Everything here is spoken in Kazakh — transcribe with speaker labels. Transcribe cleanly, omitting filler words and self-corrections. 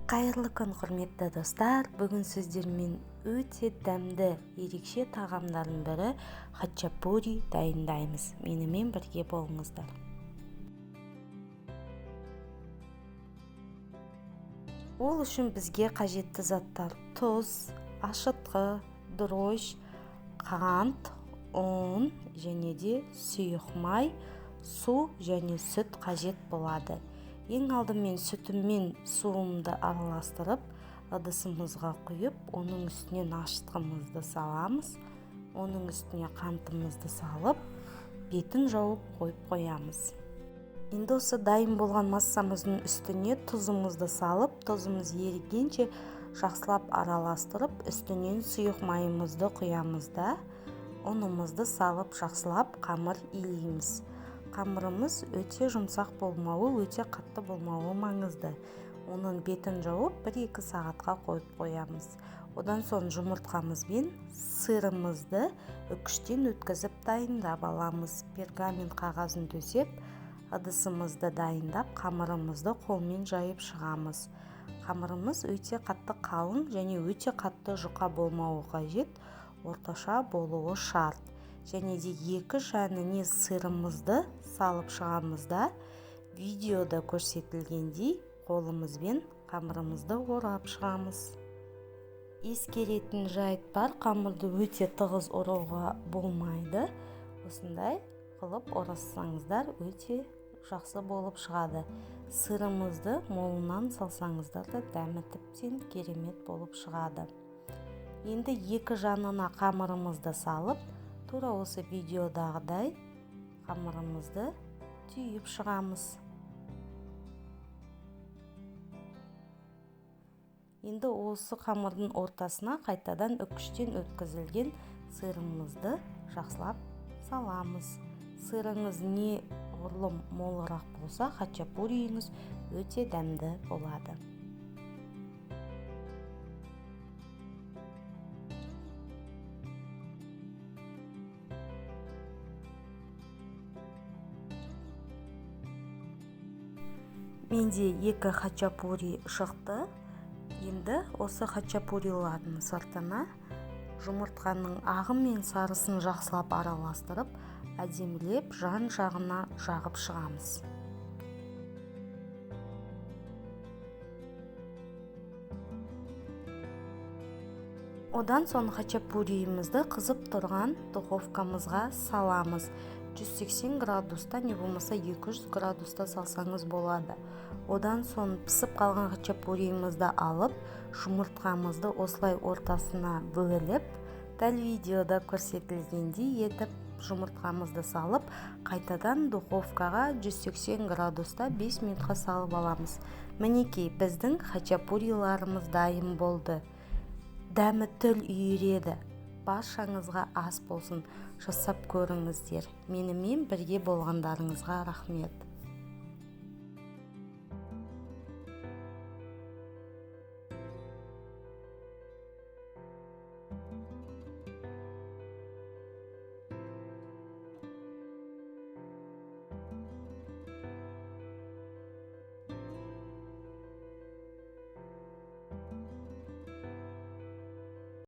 Speaker 1: Қайырлы күн, құрметті достар. Бүгін сіздермен өте дәмді, ерекше тағамдардың бірі хачапури дайындаймыз. Менімен бірге болыңыздар. Ол үшін бізге қажетті заттар: тұз, ашытқы, дрожж, қант, ұн және де сұйық май, су және сүт қажет болады. Ең алдымен сүтіммен суымды араластырып, ыдысымызға құйып, оның үстінен ашытқымызды саламыз. Оның үстіне қантымызды салып, бетін жауып қойып қоямыз. Енді осы дайын болған массамыздың үстіне тұзымызды салып, тұзымыз ерігенше жақсылап араластырып, үстінен сұйық майымызды құямыз да, ұнымызды салып жақсылап қамыр илейміз. Қамырымыз өте жұмсақ болмауы, өте қатты болмауы маңызды. Оның бетін жауып 1-2 сағатқа қойып қоямыз. Одан соң жұмыртқамызбен сырымызды үкіштен өткізіп дайындап аламыз. Пергамент қағазын төсеп, ыдысымызды дайындап, қамырымызды қолмен жайып шығамыз. Қамырымыз өте қатты қалың және өте қатты жұқа болмауы қажет, орташа болуы шарт. Және де 2 жаніне сырымызды салып шығамыз да, видеода көрсетілгендей қолымызбен қамырымызды орап шығамыз. Ескеретін жайт бар, қамырды өте тығыз орауға болмайды. Осындай қылып орасаңыздар өте жақсы болып шығады. Сырымызды молынан салсаңыздар да дәмі тіптен керемет болып шығады. Енді 2 жанына қамырымызды салып, тура осы видеодағыдай қамырымызды түйіп шығамыз. Енді осы қамырдың ортасына қайтадан үкіштен өткізілген сырымызды жақсылап саламыз. Сырыңыз не ғұрлым молырақ болса, хачапурийіңіз өте дәмді болады. Менде 2 хачапури шықты. Енді осы хачапурилардың сыртына жұмыртқаның ағы мен сарысын жақсылап араластырып, әдемілеп жан-жағына жағып шығамыз. Одан соң хачапурийімізді қызып тұрған духовкамызға саламыз. 180 градуста, не болмаса 200 градуста салсаңыз болады. Одан соң пісіп қалған хачапурийімізді алып, жұмыртқамызды осылай ортасына бөліп, дәл видеода көрсетілгендей етіп жұмыртқамызды салып, қайтадан духовкаға 180 градуста 5 минутқа салып аламыз. Мінекей, біздің хачапуриларымыз дайын болды. Дәмі тіл үйіреді. Баршаңызға ас болсын, жасап көріңіздер. Менімен бірге болғандарыңызға рахмет.